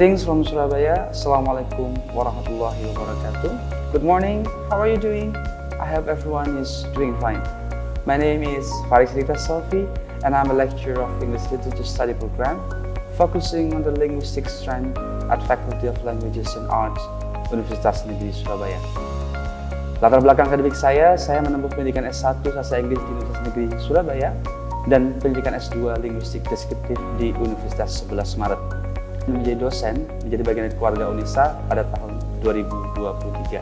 Greetings from Surabaya. Assalamualaikum warahmatullahi wabarakatuh. Good morning. How are you doing? I hope everyone is doing fine. My name is Fariq Tasaufy, and I'm a lecturer of English Literature Study program, focusing on the linguistic strand at Faculty of Languages and Arts, Universitas Negeri Surabaya. Latar belakang akademik saya menempuh pendidikan S1 Sastra Inggris di Universitas Negeri Surabaya dan pendidikan S2 Linguistik Deskriptif di Universitas 11 Maret. Menjadi dosen, menjadi bagian dari keluarga Unisa pada tahun 2023.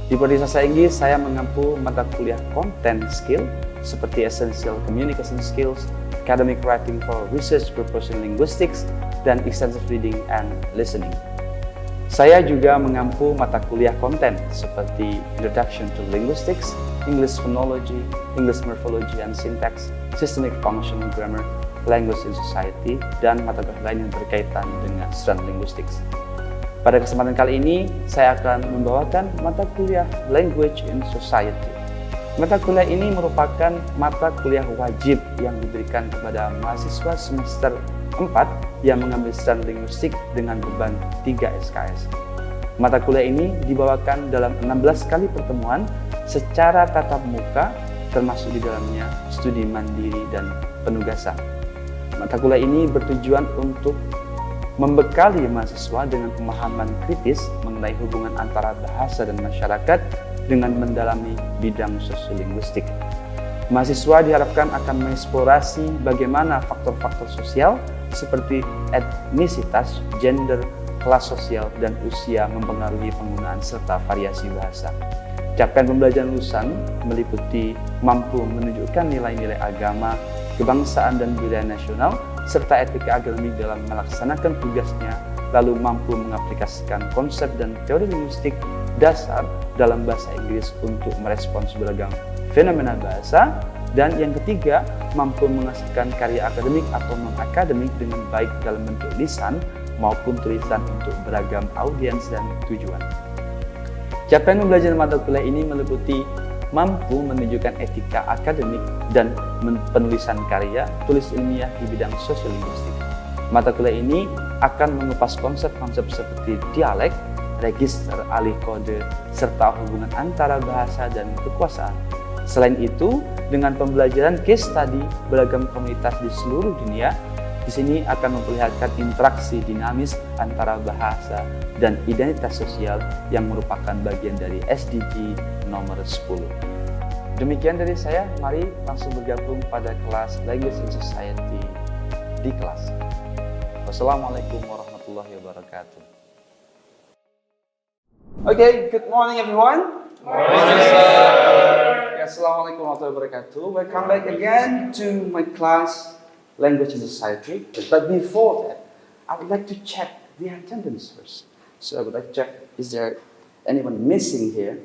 Di Prodi Sastra Inggris, saya mengampu mata kuliah content skill seperti Essential Communication Skills, Academic Writing for Research Purpose in Linguistics, dan Extensive Reading and Listening. Saya juga mengampu mata kuliah konten seperti Introduction to Linguistics, English Phonology, English Morphology and Syntax, Systemic Functional Grammar, Language in Society, dan mata kuliah lain yang berkaitan dengan strand linguistics. Pada kesempatan kali ini, saya akan membawakan mata kuliah Language in Society. Mata kuliah ini merupakan mata kuliah wajib yang diberikan kepada mahasiswa semester 4 yang mengambil strand linguistik dengan beban 3 SKS. Mata kuliah ini dibawakan dalam 16 kali pertemuan secara tatap muka, termasuk di dalamnya studi mandiri dan penugasan. Mata kuliah ini bertujuan untuk membekali mahasiswa dengan pemahaman kritis mengenai hubungan antara bahasa dan masyarakat dengan mendalami bidang sosiolinguistik. Mahasiswa diharapkan akan mengeksplorasi bagaimana faktor-faktor sosial seperti etnisitas, gender, kelas sosial, dan usia mempengaruhi penggunaan serta variasi bahasa. Capaian pembelajaran lulusan meliputi mampu menunjukkan nilai-nilai agama, kebangsaan dan budaya nasional, serta etika akademik dalam melaksanakan tugasnya, lalu mampu mengaplikasikan konsep dan teori linguistik dasar dalam bahasa Inggris untuk merespons beragam fenomena bahasa, dan yang ketiga, mampu menghasilkan karya akademik atau non-akademik dengan baik dalam bentuk lisan maupun tulisan untuk beragam audiens dan tujuan. Capaian pembelajaran mata kuliah ini meliputi mampu menunjukkan etika akademik dan penulisan karya tulis ilmiah di bidang sosiolinguistik. Mata kuliah ini akan mengupas konsep-konsep seperti dialek, register, alih kode, serta hubungan antara bahasa dan kekuasaan. Selain itu, dengan pembelajaran case study beragam komunitas di seluruh dunia, di sini akan memperlihatkan interaksi dinamis antara bahasa dan identitas sosial yang merupakan bagian dari SDG nomor 10. Demikian dari saya, mari langsung bergabung pada kelas Language in Society di kelas. Wassalamualaikum warahmatullahi wabarakatuh. Okay, good morning everyone. Morning, sir. Assalamualaikum warahmatullahi wabarakatuh. Welcome back again to my class Language in Society. But before that, I would like to check the attendance first. So I would like to check, is there anyone missing here?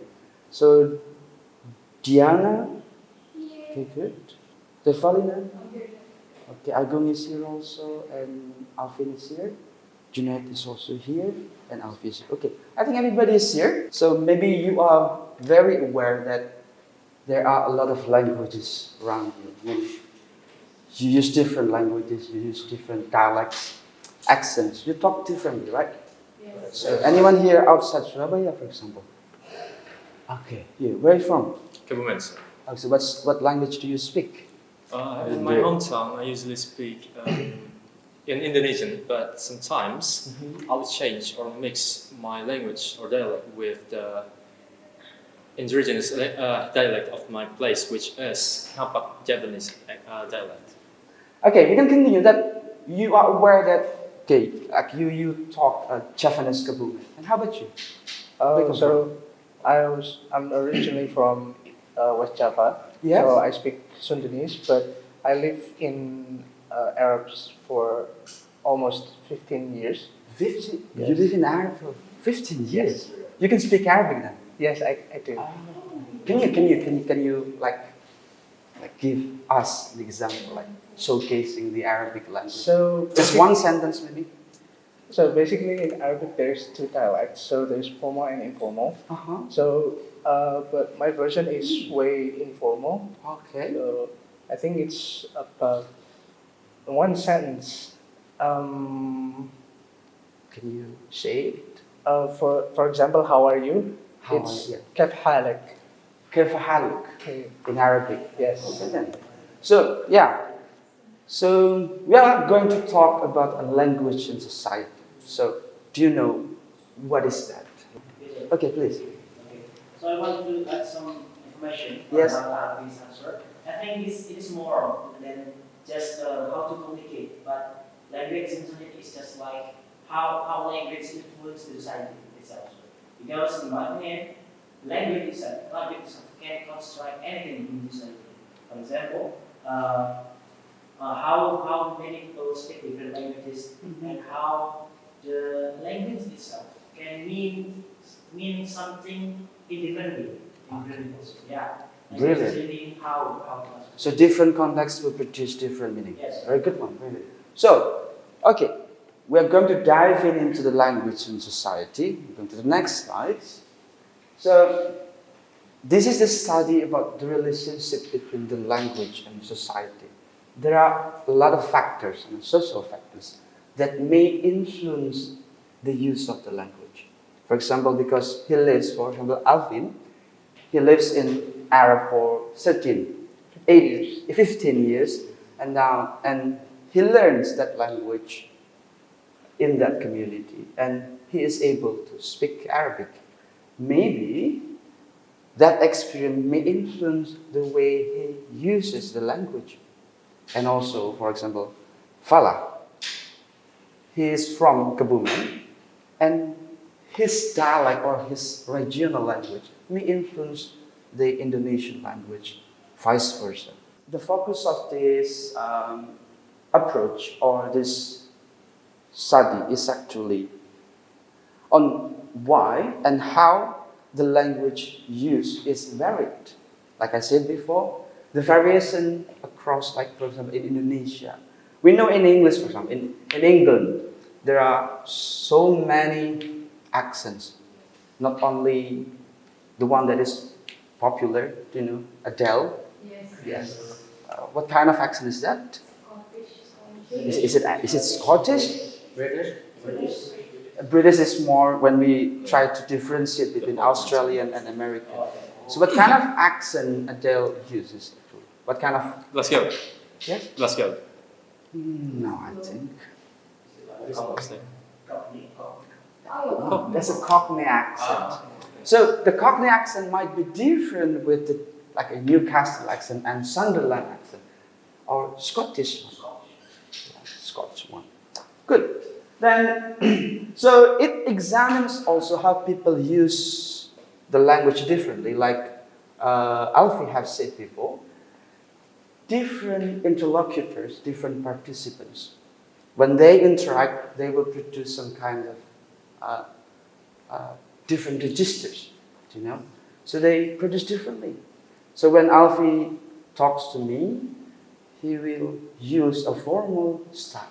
So Diana? Okay, good. Tevalina? Okay, Agung is here also, and Alvin is here. Junaid is also here, and Alvin is here. Okay, I think everybody is here. So maybe you are very aware that there are a lot of languages around you. You use different languages, you use different dialects, accents. You talk differently, right? Yes. So anyone here outside Surabaya, for example? Okay, here. Where are you from? Kebumen, sir. Okay, so what language do you speak? In my hometown, I usually speak in Indonesian, but sometimes I will change or mix my language or dialect with the indigenous dialect of my place, which is Napak Japanese dialect. Okay, we can continue that you are aware that, okay, like you talk Javanese Kebumen. And how about you? I'm originally from West Java, Yes. so I speak Sundanese, but I live in Arabs for almost 15 years. 15? Yes. You live in Arab for 15 years? Yes. You can speak Arabic then? Yes, I do. Can you like give us an example, like showcasing the Arabic language? So Just one sentence maybe? So basically in Arabic there's two dialects, so there's formal and informal. Uh-huh. So, but my version is way informal. Okay. So I think it's about one sentence. Can you say it? For example, how are you? How It's are you? كيف حالك? كيف حالك? Okay. In Arabic. Yes. Okay then. So, yeah. So, we are going to talk about a language in society. So, do you know what is that? Okay, please. Okay. So I want to add some information Yes. about this answer. I think it's more than just how to communicate, but language in society is just like how language influences the society itself. Because in my opinion, language itself can construct anything in society. For example, how many people speak different languages and how the language itself can mean something in different way. Yeah. And Brilliant. it's really how to So, different contexts will produce different meaning. Yes. Very good one. Really. So, okay. We are going to dive into the language in society. We're going to the next slide. So, this is the study about the relationship between the language and society. There are a lot of factors and social factors that may influence the use of the language. For example, because he lives, for example, Alvin, he lives in Arab for 15 years, and he learns that language in that community, and he is able to speak Arabic. Maybe that experience may influence the way he uses the language. And also, for example, Fala, he is from Kebumen, and his dialect or his regional language may influence the Indonesian language, vice versa. The focus of this approach or this study is actually on why and how the language use is varied. Like I said before, the variation across, like for example, in Indonesia. We know in English, for example, in England, there are so many accents. Not only the one that is popular, Adele. Yes. Yes. What kind of accent is that? Scottish. Is it Scottish? British. British is more when we try to differentiate between Australian and American. So what kind of accent Adele uses? What kind of... Glasgow. Yes? Glasgow. No, I think. Oh, That's a Cockney accent. So the Cockney accent might be different with like a Newcastle accent and Sunderland accent. Or Scottish one. Scottish one. Good. Then, so it examines also how people use the language differently. Like Alfie has said before, different interlocutors, different participants, when they interact, they will produce some kind of different registers, So they produce differently. So when Alfie talks to me, he will use a formal style.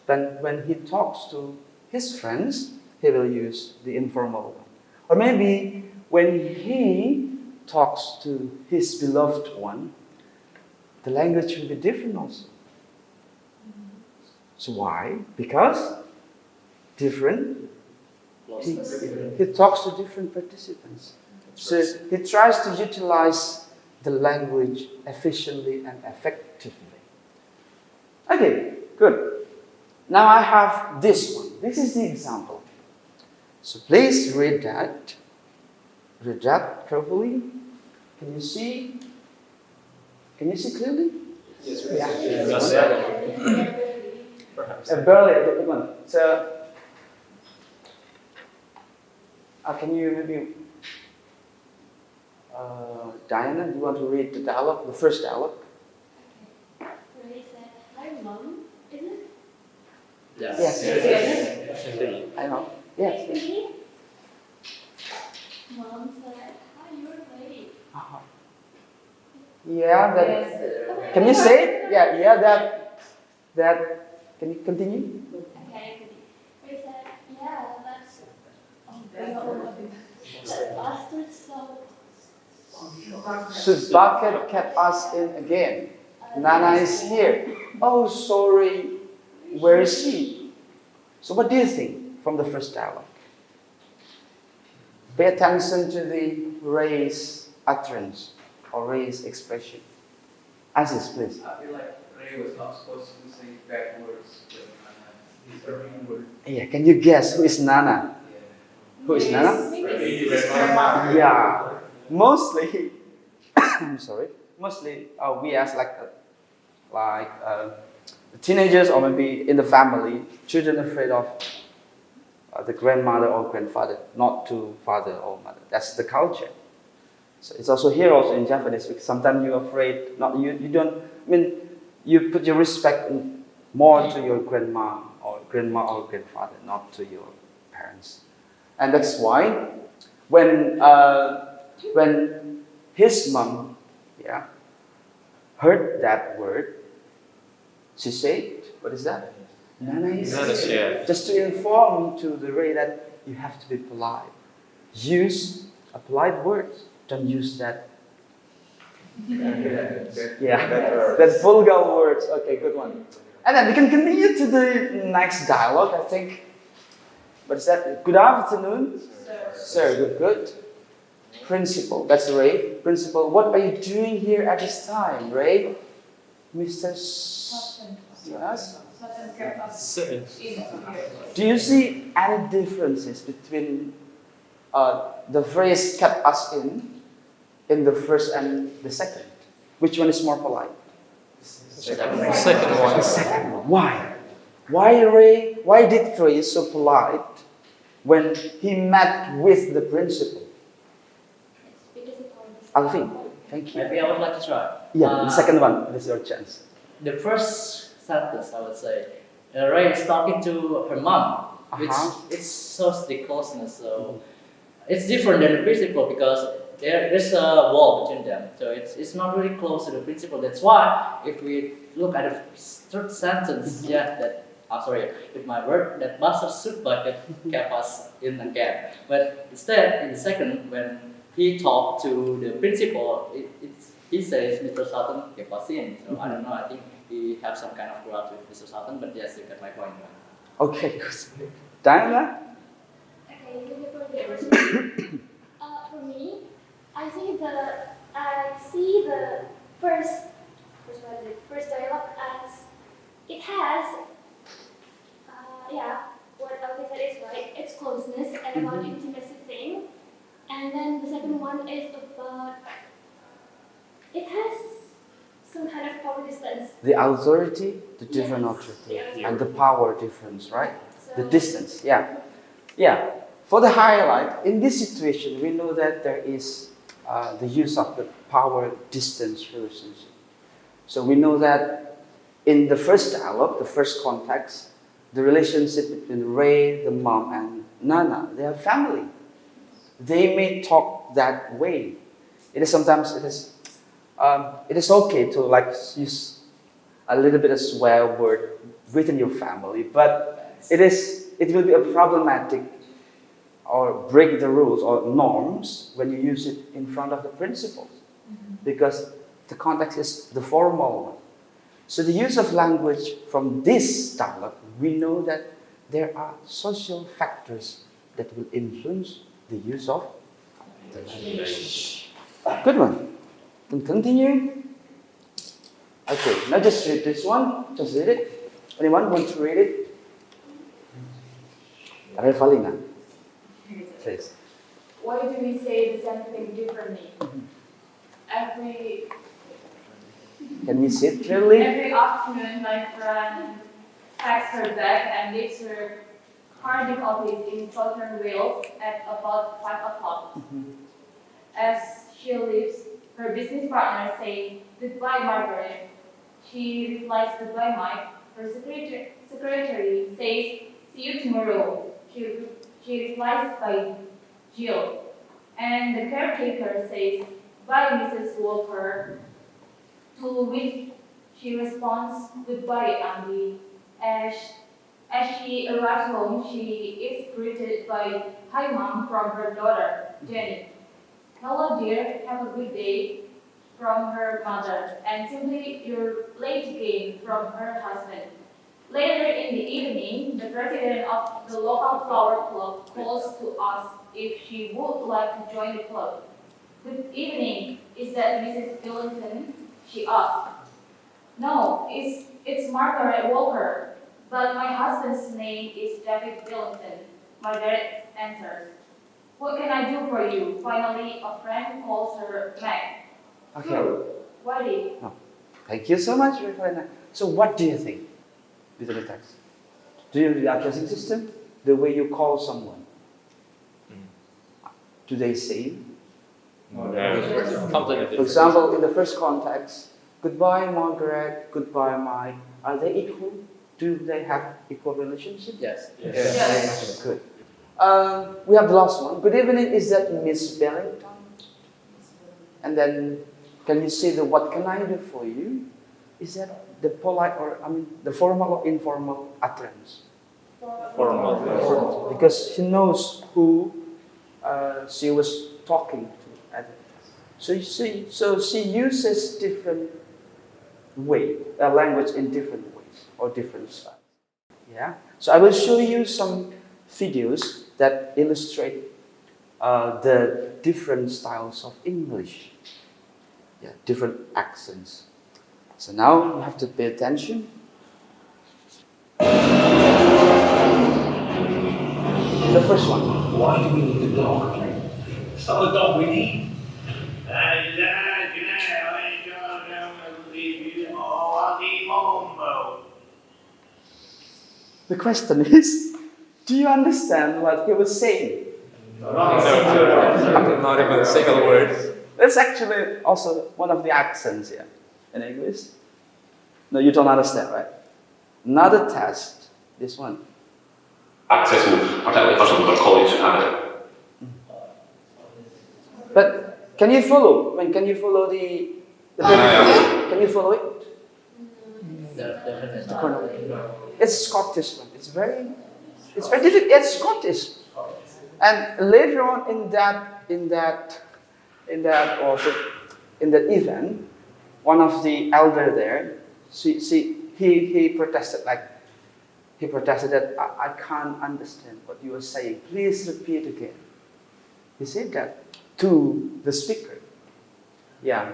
Then when he talks to his friends, he will use the informal one. Or maybe when he talks to his beloved one, the language will be different also. So why? Because different. He talks to different participants. So he tries to utilize the language efficiently and effectively. Okay, good. Now I have this one. This is the example. So please read that. Read that carefully. Can you see? Can you see clearly? Yes, Yeah. perhaps. Barely, a good one. So, can you maybe, Diana, do you want to read the dialogue, the first dialogue? Where he said, "Hi, Mom." Isn't it? Yes. Indeed. I know. Yes. Me? Mom said, "Hi, you're late." Uh-huh. Yeah, that. Yes. Can you say it? Yeah, that. Can you continue? Okay. Where he said, "Yeah, that's that bastard so." Should Bucket kept us in again? Nana is here. Oh, sorry. Where is she? So what do you think? from the first dialogue. Pay attention to the Ray's utterance or Ray's expression. Aziz, please. I feel like Ray was not supposed to say bad words, but these are mean words. Yeah, can you guess who is Nana? Who is Nana? Yeah, mostly. I'm sorry. Mostly, we as teenagers or maybe in the family, children afraid of the grandmother or grandfather, not to father or mother. That's the culture. So it's also here also in Japanese because sometimes you're afraid. Not you. You don't. I mean, you put your respect more to your grandma or grandfather, not to your parents. And that's why when his mom, heard that word, she said, "What is that? Nana is here." Just to inform to the Ray that you have to be polite. Use a polite word. Don't use that. That vulgar words. Okay, good one. And then we can continue to the next dialogue. I think. What is that? Good afternoon, sir. Good. Principal. That's Ray. Principal. What are you doing here at this time, Ray? Mr. Yes. Do you see any differences between the phrase "kept us in the first and the second? Which one is more polite? Second one. The second one. Why? Why Ray? Why did Ray so polite when he met with the principal? Because it Alfie, thank you. Maybe I would like to try. Yeah, the second one. This is your chance. The first sentence, I would say, Ray is talking to her mom, which it shows the closeness. So it's different than the principal because there's a wall between them. So it's not really close to the principal. That's why if we look at the third sentence, with my word, that bastard soup bucket kept us in the gap. But instead, in the second, when he talked to the principal, he says Mr. Sutton kept us in. So I don't know, I think he has some kind of grudge with Mr. Sutton, but yes, you get my point. Okay, good. Diana? Okay, maybe for the first for me, I see the first dialogue as it has what Alvin said is right. It's closeness and about intimacy thing. And then the second one is about it has some kind of power distance. The authority, the different authority, Yeah. and the power difference, right? So, The distance, yeah. For the highlight, in this situation, we know that there is the use of the power distance relationship. So we know that in the first dialogue, the first context, the relationship between Ray, the mom, and Nana, they are family. They may talk that way. It is okay to use a little bit of swear word within your family, but it will be a problematic or break the rules or norms when you use it in front of the principals, because the context is the formal one. So the use of language from this dialogue, we know that there are social factors that will influence the use of the language. Good one. Then continue. Okay, now just read this one. Just read it. Anyone want to read it? Revalina. Please. Why do we say the same thing differently? Can we see it clearly? Every afternoon, my friend packs her bag and leaves her Cardiff office in southern Wales at about 5 o'clock. As she leaves, her business partner says, "Goodbye, Margaret." She replies, "Goodbye, Mike." Her secretary says, "See you tomorrow." She replies by Jill. And the caretaker says, "Bye, Mrs. Walker." To which she responds, "Goodbye, Andy." As she arrives home, she is greeted by "Hi, Mom" from her daughter, Jenny. "Hello, dear, have a good day" from her mother, and "Simply you're late again" from her husband. Later in the evening, the president of the local flower club calls to ask if she would like to join the club. Good evening, is that Mrs. Billington? She asked. No, it's Margaret Walker, but my husband's name is David Billington, Margaret answers. What can I do for you? Finally, a friend calls her Meg. Okay. Ready? Thank you so much, Rifana. So what do you think with the text? Do you read the addressing system? The way you call someone? Do they say? Completely For different. example, in the first context, goodbye Margaret, goodbye Mike, are they equal? Do they have equal relationship? Yes. Yes. Good. We have the last one. Good evening, is that Miss Bellington? And then, can you say the what can I do for you? Is that the polite or, the formal or informal utterance? Formal. Because she knows who she was talking to. So you see, so she uses different language in different ways or different styles. Yeah. So I will show you some videos that illustrate the different styles of English. Yeah, different accents. So now you have to pay attention. The first one. Why do we need the dog? It's not the dog we need. The question is, do you understand what he was saying? Not even a single word. That's actually also one of the accents here in English. No, you don't understand, right? Another test, this one. Accessible, particularly for some of our colleagues who have it. But can you follow? Can you follow the Can you follow it? It's Scottish one. It's very difficult. It's Scottish. And later on in that event, one of the elder there, he protested that I can't understand what you are saying. Please repeat again. He said that to the speaker. Yeah.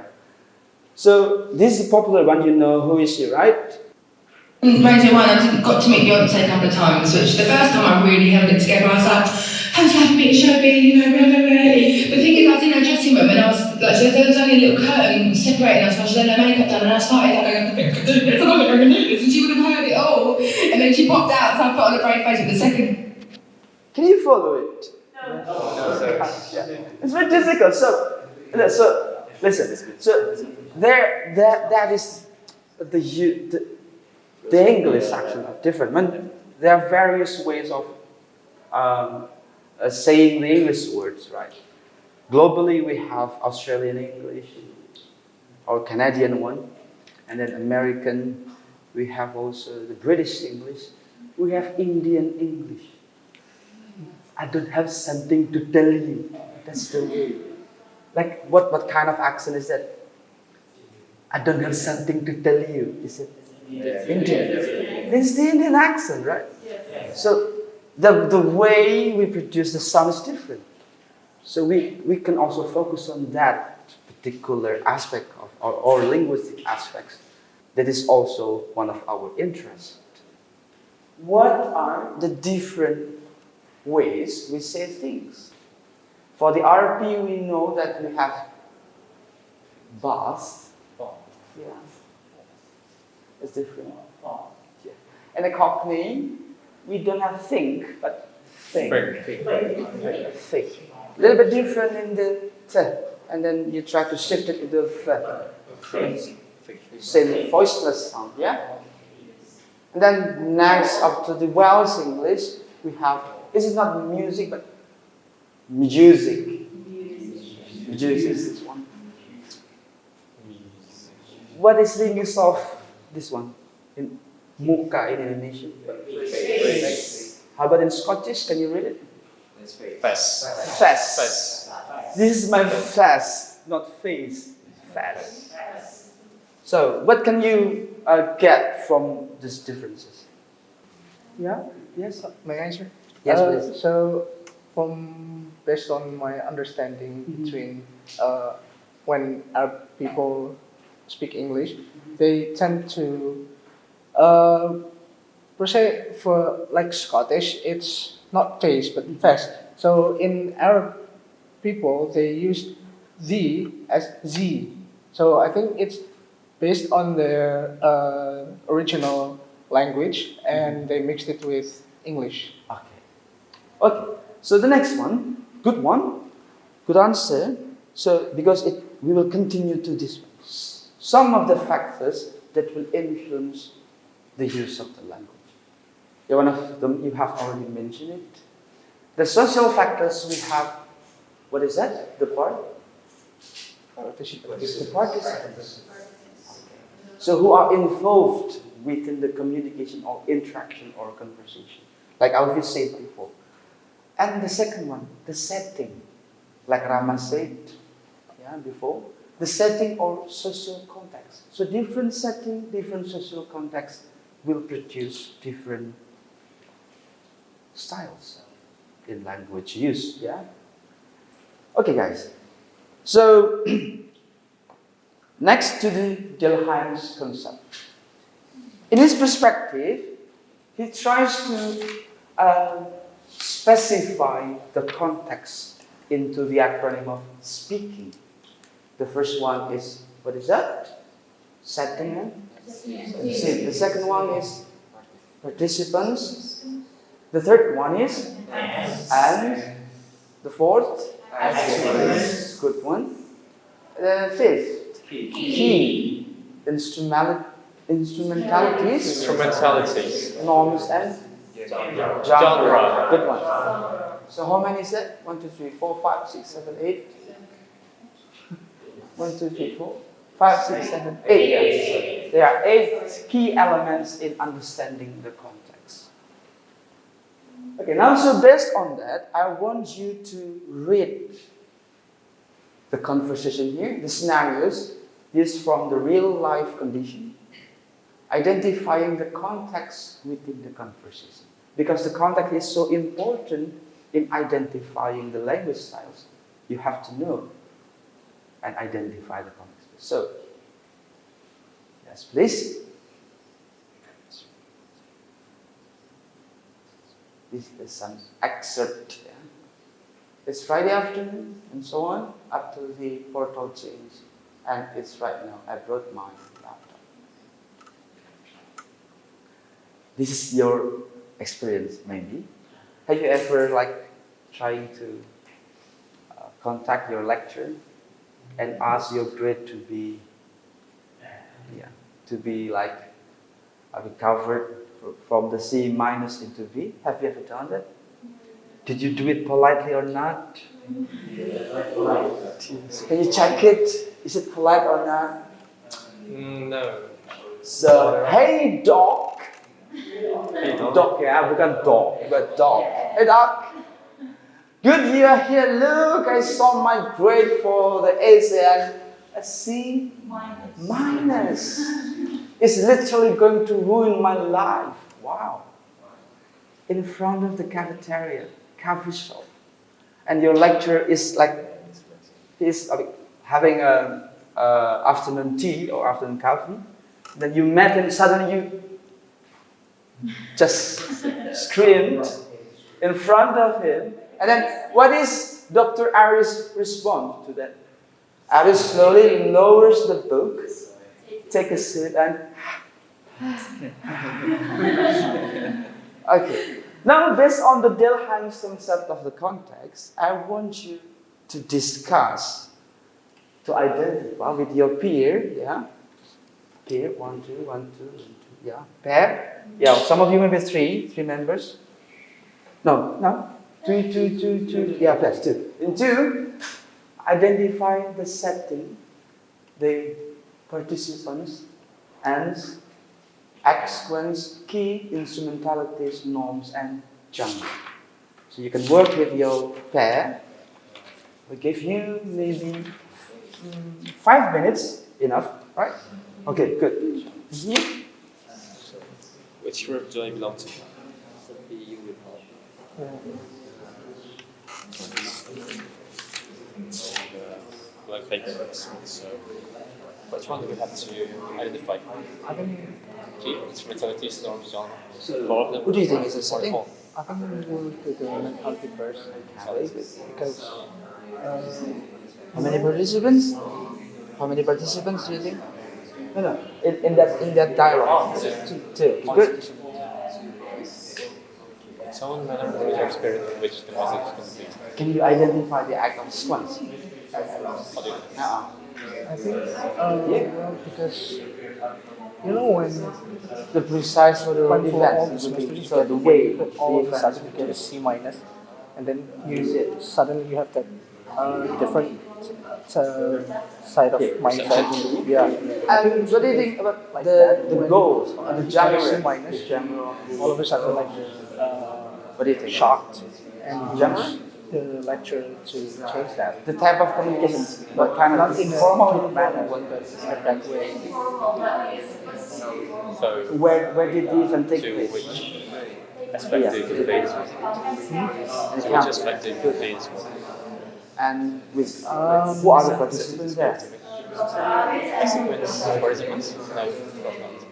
So this is a popular one. You know who is she, right? Radio 1, I got to meet Beyonce a couple of times, which the first time I really held it together, I was like, how's life being showbiz, blah, blah, blah. But the thing is, I was in her dressing room and I was like, so there was only a little curtain separating us while she had her makeup done, and I started like, I can do this, and she would have heard it all. And then she popped out, so I put on a brave face at the second. Can you follow it? Yeah. It's very difficult. So listen. So that is the English accent are different. There are various ways of saying the English words, right? Globally, we have Australian English, or Canadian one, and then American. We have also the British English. We have Indian English. I don't have something to tell you. That's the way. Like what kind of accent is that? I don't have something to tell you. Is it Indian? It's the Indian accent, right? So the way we produce the sound is different. So we can also focus on that particular aspect of or linguistic aspects. That is also one of our interests. What are the different ways we say things? For the RP, we know that we have bath. Yeah. It's different. Yeah. And the Cockney, we don't have think, but think. Think. A little bit different in the t, and then you try to shift it to the f. Same voiceless sound, yeah? And then next up to the Welsh English, we have, this is not music, but music. Music is this one. What is the use of this one? In muka in Indonesian. How about in Scottish? Can you read it? Fast. Fast. This is my fast, not face. Fast. So, what can you get from these differences? Yeah. Yes. May I answer? Yes, please. So, based on my understanding between when Arab people speak English, they tend to per se for like Scottish, it's not face but fast. So in Arab people, they use the as z. So I think it's based on their original language and they mixed it with English. Okay. Okay. So the next one, good answer. So because we will continue to discuss some of the factors that will influence the use of the language. Yeah, one of them you have already mentioned it. The social factors we have. What is that? The part? The participants. So who are involved within the communication or interaction or conversation, like Alfie said before. And the second one, the setting, like Rama said before, the setting or social context. So different setting, different social context will produce different styles in language use. Yeah. Okay, guys. So next to the Delheim's concept. In his perspective, he tries to specify the context into the acronym of speaking. The first one is, what is that? Setting and scene. The second one is participants. The third one is and. The fourth? Good one. The fifth? Key. Instrumentalities. Norms and genre. Good one. So how many is that? 1, 2, 3, 4, 5, 6, 7, 8. 1, 2, 3, 4, 5, 6, 7, 8. Yes. There are 8 key elements in understanding the context. Okay, now so based on that, I want you to read the conversation here, the scenarios. This from the real life condition, identifying the context within the conversation. Because the context is so important in identifying the language styles. You have to know and identify the context. So, yes, please. This is some excerpt. Yeah. It's Friday afternoon and so on, up to the portal change. And it's right now. I brought my laptop. This is your experience, maybe. Have you ever trying to contact your lecturer and ask your grade to be recovered from the C minus into V? Have you ever done that? Did you do it politely or not? Can you check it? Is it polite or not? No. So, hey doc. Doc ya, bukan dog, but dog. Hey doc. Good you're here. Look, I saw my grade for the essay and a C minus. It's literally going to ruin my life. Wow. In front of the cafeteria, coffee shop. And your lecturer is having an afternoon tea or afternoon coffee. Then you met him, suddenly you just screamed in front of him. And then what is Dr. Aris' response to that? Aris slowly lowers the book, take a sip and okay. Now, based on the Delheim's concept of the context, I want you to discuss, to identify with your peer, peer, 1, 2, 1, 2, 2, pair, some of you maybe three members. No, 2, 2, 2, 2, plus 2. In 2, identify the setting, the participants, ends, sequence, key, instrumentalities, norms, and genre. So you can work with your pair. We give you maybe 5 minutes, enough, right? Okay, good. Which group do I belong to? Like papers. So, which one do we have to identify? I think Key, instrumentalities, norms, genre. So, Four of them. what do you think is the setting? Four. I think we will do the mentality first because How many participants? How many participants do you think? No. In that dialogue. Two. Good. Its own manner and your spirit in which the message is conveyed. Can you identify the act of sequence? How do you think? I think well, because you know when The precise for the for all the events, semesters so the way all of the a sudden you events. get a C minus, and then you suddenly you have that different side of mindset. Yeah. And what do you think about Like the that, the when goals, you the get a genre? C minus, The genre. all of a sudden like What do you think? shocked and Genre? wants the lecturer to change that. The type of communication, what kind Not of in a formal good manner, but in a bad way. So, Where did the event take to place? which aspect do you convey this one? And To which aspect do you convey this one? And with who are the participants there? Sequence or sequence? No, of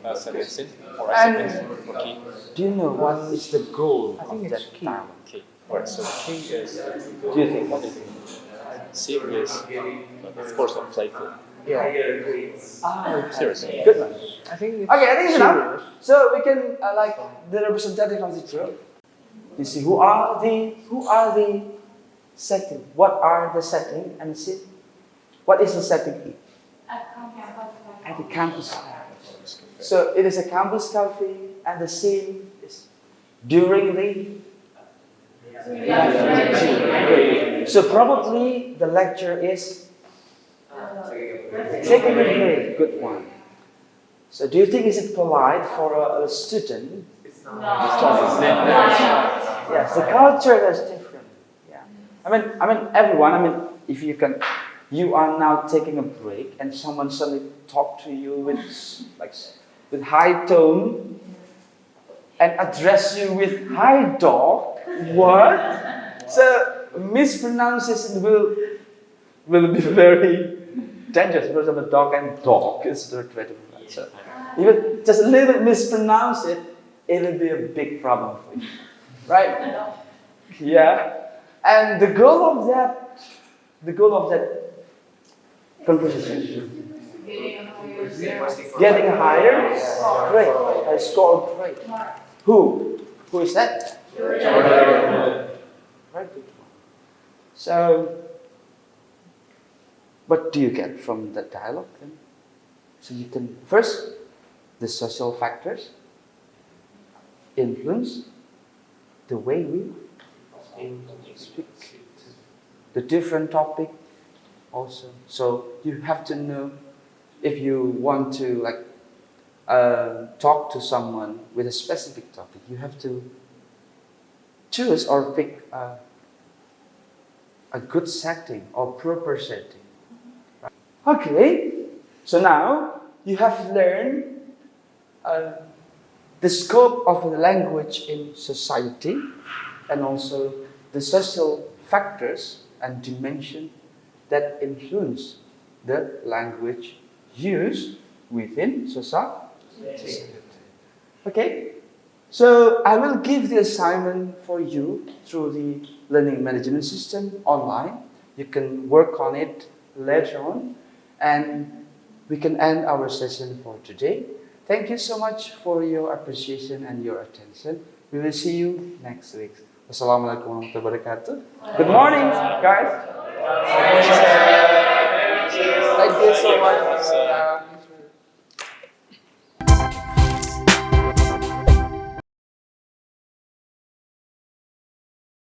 not. Sequence or And sequence or key. do you know what is the goal I think of it's that key. dialogue? Key. Alright, so key is Do you think? What is it? serious, but of course not playful. Yeah. Serious. Good one. I think it's Okay, I think it's enough. serious. So we can like the representative of the group. You see, who are the setting? What are the setting and sit? What is the setting at the campus? So it is a campus cafe, and the scene is during the. So probably the lecture is taking a break. Good one. So do you think is it polite for a student? Yes, the culture is different. Yeah. I mean everyone. I mean if you can, you are now taking a break and someone suddenly talk to you with high tone and address you with hi dog. What? So mispronunciation will be very dangerous because of a dog and dog is the dreadful. So even just a little bit mispronounce it, it'll be a big problem for you. Right? Yeah. And the goal of that conversation, getting higher, great. I scored great. Who is that? Very good. So, what do you get from that dialogue then? So you can first the social factors influence the way we speak, the different topic also. So you have to know if you want to talk to someone with a specific topic, you have to choose or pick a good setting or proper setting. Right? Okay, so now you have learned the scope of the language in society and also the social factors and dimension that influence the language used within society. Okay, so I will give the assignment for you through the learning management system online. You can work on it later on and we can end our session for today. Thank you so much for your appreciation and your attention. We will see you next week. Wassalamualaikum warahmatullahi wabarakatuh. Good morning, guys.